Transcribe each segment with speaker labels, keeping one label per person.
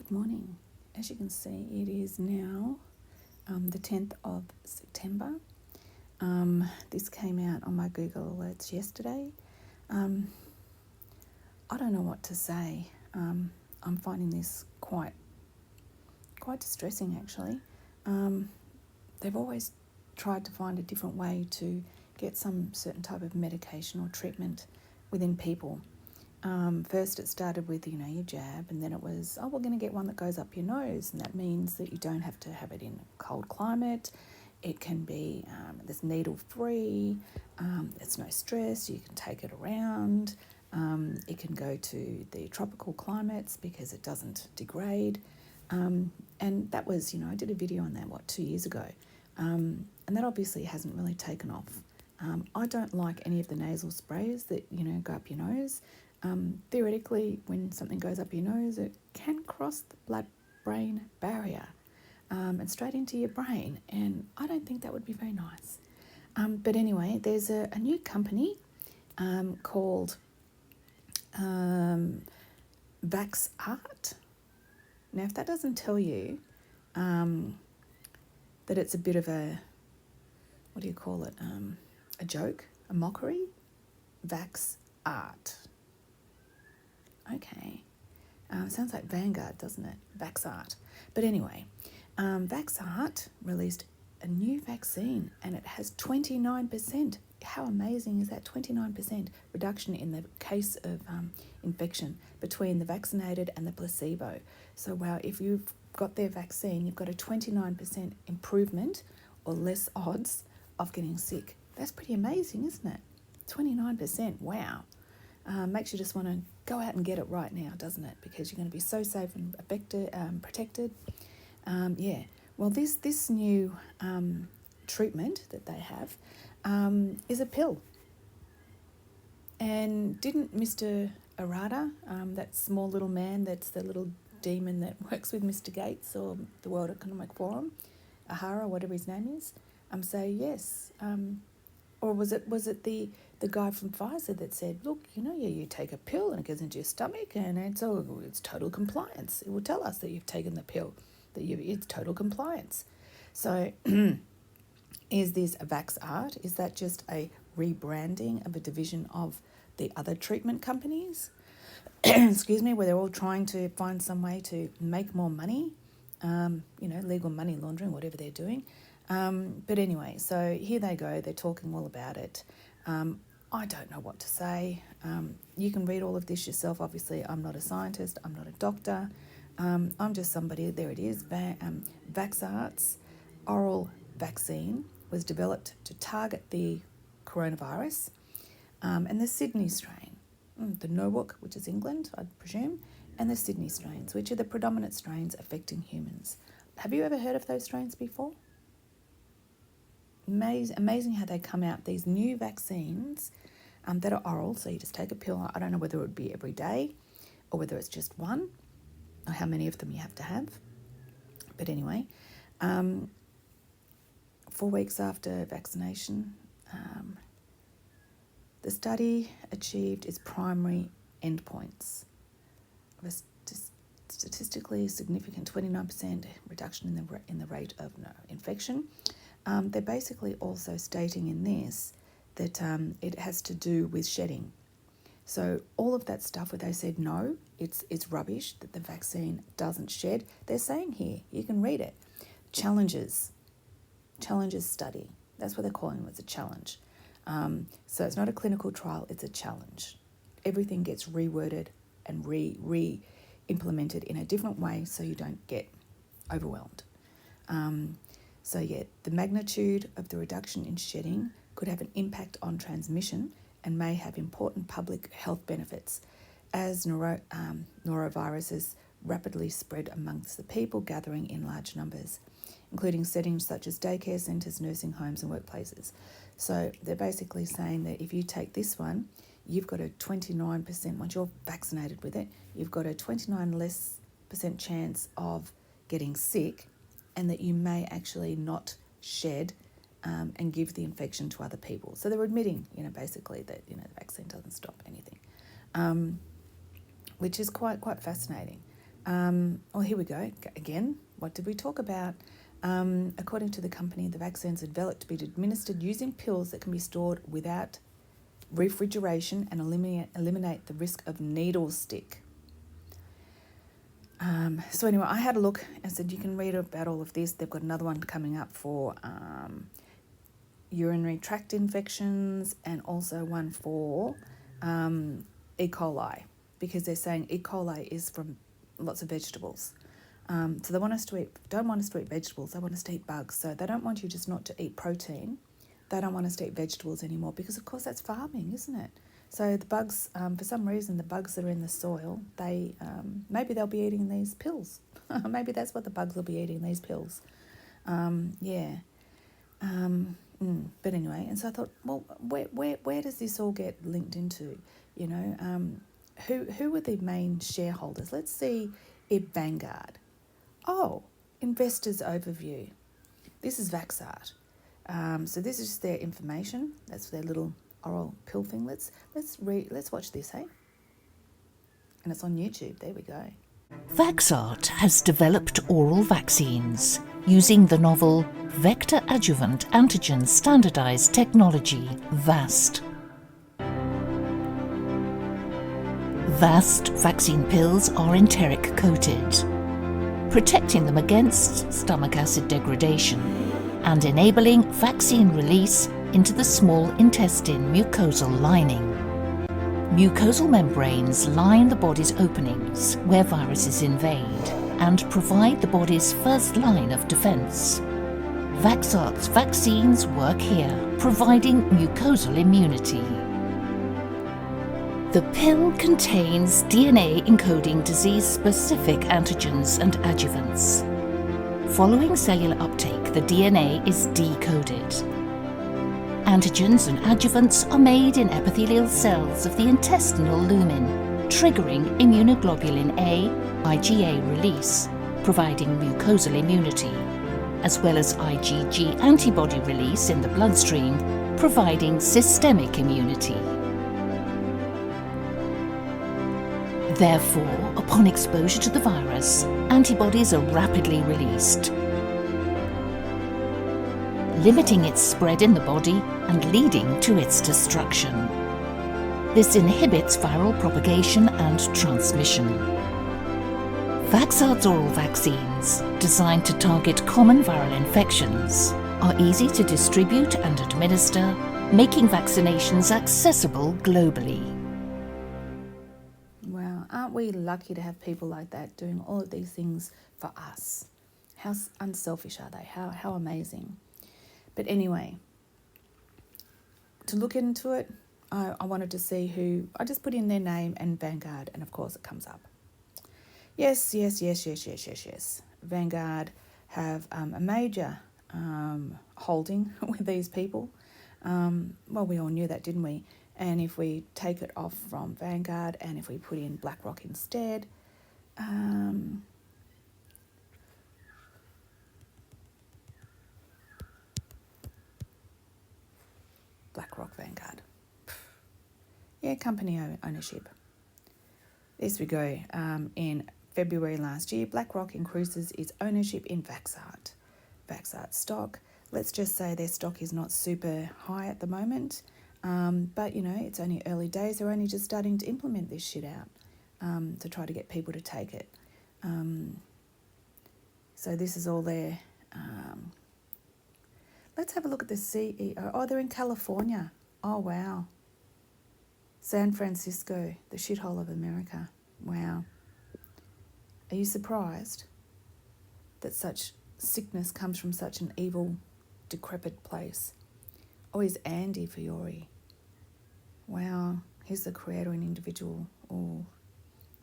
Speaker 1: Good morning. As you can see, it is now the 10th of September. This came out on my Google Alerts yesterday. I don't know what to say. I'm finding this quite distressing, actually. They've always tried to find a different way to get some certain type of medication or treatment within people. First it started with, your jab, and then it was, we're going to get one that goes up your nose, and that means that you don't have to have it in a cold climate. It can be this needle-free, it's no stress, you can take it around. It can go to the tropical climates because it doesn't degrade. And that was, I did a video on that, 2 years ago. And that obviously hasn't really taken off. I don't like any of the nasal sprays that, go up your nose. Theoretically, when something goes up your nose, it can cross the blood-brain barrier and straight into your brain, and I don't think that would be very nice. But anyway, there's a new company called vaxart. Now, if that doesn't tell you that it's a bit of a, a joke, a mockery, vaxart. Okay. Sounds like Vanguard, doesn't it? Vaxart. But anyway, Vaxart released a new vaccine, and it has 29%. How amazing is that? 29% reduction in the case of infection between the vaccinated and the placebo. So, wow, if you've got their vaccine, you've got a 29% improvement or less odds of getting sick. That's pretty amazing, isn't it? 29%, wow. Makes you just want to go out and get it right now, doesn't it? Because you're going to be so safe and protected. Well, this new treatment that they have is a pill. And didn't Mr. Arata, that small little man that's the little demon that works with Mr. Gates or the World Economic Forum, Ahara, whatever his name is, say yes? Or was it the guy from Pfizer that said, look, you take a pill and it goes into your stomach and it's total compliance. It will tell us that you've taken the pill, it's total compliance. So is this a vaxart? Is that just a rebranding of a division of the other treatment companies? Excuse me, where they're all trying to find some way to make more money, legal money laundering, whatever they're doing. But anyway, so here they go. They're talking all about it. I don't know what to say. You can read all of this yourself. Obviously, I'm not a scientist. I'm not a doctor. I'm just somebody. There it is. Vaxart's oral vaccine was developed to target the coronavirus and the Sydney strain, the Norwalk, which is England, I presume, and the Sydney strains, which are the predominant strains affecting humans. Have you ever heard of those strains before? Amazing how they come out, these new vaccines that are oral, so you just take a pill. I don't know whether it would be every day or whether it's just one or how many of them you have to have. But anyway, 4 weeks after vaccination, the study achieved its primary endpoints of a statistically significant 29% reduction in the rate of infection. They're basically also stating in this that it has to do with shedding. So all of that stuff where they said no, it's rubbish, that the vaccine doesn't shed, they're saying here, you can read it, challenges study. That's what they're calling it, it's a challenge. So it's not a clinical trial, it's a challenge. Everything gets reworded and re-implemented in a different way so you don't get overwhelmed. So the magnitude of the reduction in shedding could have an impact on transmission and may have important public health benefits as noroviruses rapidly spread amongst the people gathering in large numbers, including settings such as daycare centres, nursing homes and workplaces. So they're basically saying that if you take this one, you've got a 29%, once you're vaccinated with it, you've got a 29% chance of getting sick, and that you may actually not shed and give the infection to other people. So they're admitting, basically that, the vaccine doesn't stop anything, which is quite fascinating. Here we go. Again, what did we talk about? According to the company, the vaccines are developed to be administered using pills that can be stored without refrigeration and eliminate the risk of needle stick. So anyway, I had a look and said you can read about all of this. They've got another one coming up for urinary tract infections and also one for E. coli, because they're saying E. coli is from lots of vegetables. So they want us to don't want us to eat vegetables, they want us to eat bugs. So they don't want you just not to eat protein. They don't want us to eat vegetables anymore because, of course, that's farming, isn't it? So the bugs, for some reason, the bugs that are in the soil, they maybe they'll be eating these pills. Maybe that's what the bugs will be eating, these pills. But anyway, and so I thought, well, where does this all get linked into? You know, who are the main shareholders? Let's see if Vanguard. Oh, investors overview. This is vaxart. So this is just their information. That's their little oral pill thing. Let's watch this, hey? And it's on YouTube. There we go.
Speaker 2: Vaxart has developed oral vaccines using the novel Vector Adjuvant Antigen Standardized Technology, VAST. VAST vaccine pills are enteric coated, protecting them against stomach acid degradation and enabling vaccine release into the small intestine mucosal lining. Mucosal membranes line the body's openings where viruses invade and provide the body's first line of defense. Vaxart's vaccines work here, providing mucosal immunity. The pill contains DNA encoding disease-specific antigens and adjuvants. Following cellular uptake, the DNA is decoded. Antigens and adjuvants are made in epithelial cells of the intestinal lumen, triggering immunoglobulin A, IgA release, providing mucosal immunity, as well as IgG antibody release in the bloodstream, providing systemic immunity. Therefore, upon exposure to the virus, antibodies are rapidly released, limiting its spread in the body and leading to its destruction. This inhibits viral propagation and transmission. Vaxart's oral vaccines, designed to target common viral infections, are easy to distribute and administer, making vaccinations accessible globally.
Speaker 1: Wow, aren't we lucky to have people like that doing all of these things for us? How unselfish are they? How amazing. But anyway, to look into it, I wanted to see who. I just put in their name and Vanguard, and of course it comes up. Yes. Vanguard have a major holding with these people. Well, we all knew that, didn't we? And if we take it off from Vanguard and if we put in BlackRock instead, BlackRock Vanguard. Yeah, company ownership. This we go. In February last year, BlackRock increases its ownership in Vaxart. Vaxart stock. Let's just say their stock is not super high at the moment, but you know, it's only early days. They're only just starting to implement this shit out to try to get people to take it. So this is all there. Let's have a look at the CEO. Oh, they're in California. Oh, wow. San Francisco, the shithole of America. Wow. Are you surprised that such sickness comes from such an evil, decrepit place? Oh, he's Andy Fiore. Wow. He's the creator and individual. Oh,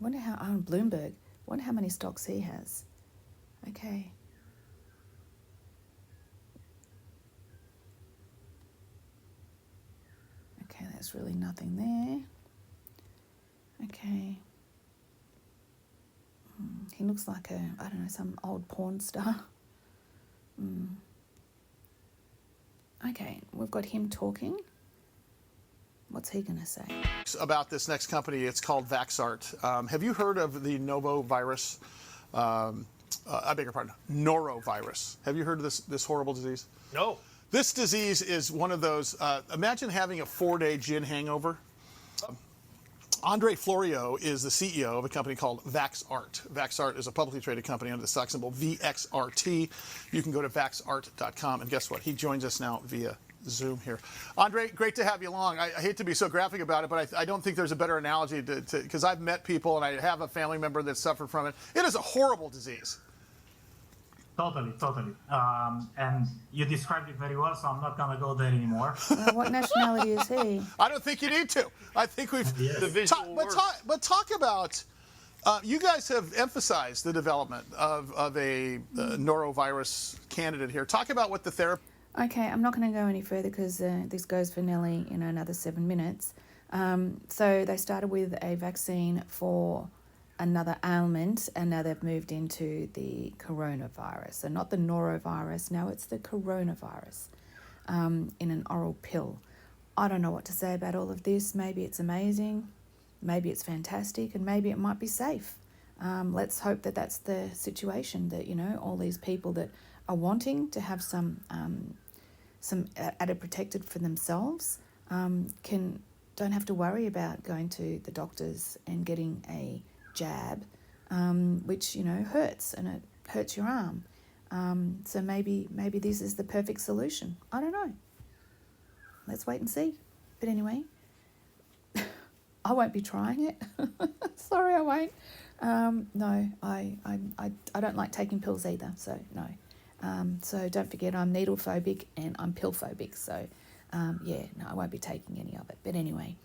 Speaker 1: wonder how, Bloomberg. Wonder how many stocks he has. Okay. Okay, there's really nothing there. Okay. He looks like some old porn star. Okay, we've got him talking. What's he going to say?
Speaker 3: About this next company, it's called Vaxart. Have you heard of the novovirus? I beg your pardon, norovirus. Have you heard of this horrible disease?
Speaker 4: No.
Speaker 3: This disease is one of those, imagine having a 4-day gin hangover. Andre Florio is the CEO of a company called Vaxart. Vaxart is a publicly traded company under the stock symbol VXRT. You can go to vaxart.com, and guess what? He joins us now via Zoom here. Andre, great to have you along. I hate to be so graphic about it, but I don't think there's a better analogy because I've met people and I have a family member that suffered from it. It is a horrible disease.
Speaker 5: Totally. And you described it very well, so I'm not going to go there anymore.
Speaker 1: What nationality is he?
Speaker 3: I don't think you need to. I think we've...
Speaker 5: Yes.
Speaker 4: The visual works.
Speaker 3: But talk about... you guys have emphasized the development of a norovirus candidate here. Talk about what the therapy...
Speaker 1: Okay, I'm not going to go any further because this goes for nearly another 7 minutes. So they started with a vaccine for another ailment, and now they've moved into the coronavirus. So not the norovirus, now it's the coronavirus in an oral pill. I don't know what to say about all of this. Maybe it's amazing, maybe it's fantastic, and maybe it might be safe. Let's hope that that's the situation, that, you know, all these people that are wanting to have some added protected for themselves don't have to worry about going to the doctors and getting a jab, which, you know, hurts, and it hurts your arm. So maybe this is the perfect solution. I don't know. Let's wait and see. But anyway, I won't be trying it. Sorry, I won't. No, I don't like taking pills either, so no. So don't forget, I'm needle phobic and I'm pill phobic. So yeah, no, I won't be taking any of it. But anyway,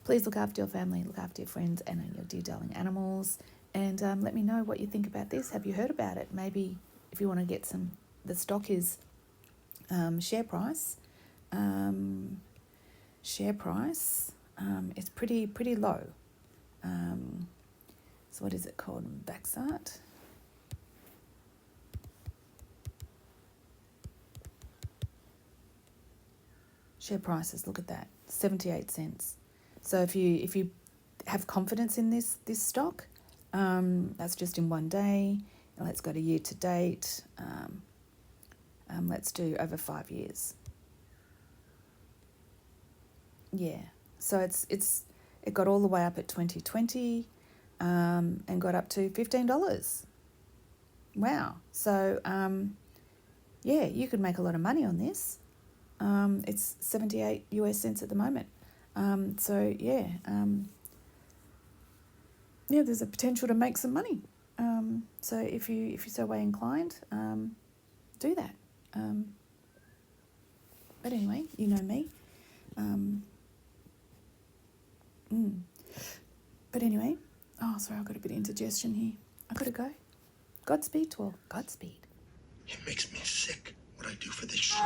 Speaker 1: please look after your family, look after your friends and your dear darling animals, and let me know what you think about this. Have you heard about it? Maybe if you want to get some, the stock is share price. Share price is pretty low. So what is it called? Vaxart. Share prices, look at that, 78 cents. So if you have confidence in this stock, that's just in 1 day. And let's go to year to date. Let's do over 5 years. Yeah, so it got all the way up at 2020, and got up to $15. Wow. So yeah, you could make a lot of money on this. It's 78 US cents at the moment. So yeah, there's a potential to make some money. So if you're so way inclined, do that. But anyway, you know me. But anyway, oh sorry, I've got a bit of indigestion here. I gotta go. Godspeed to all. Godspeed.
Speaker 6: It makes me sick what I do for this shit.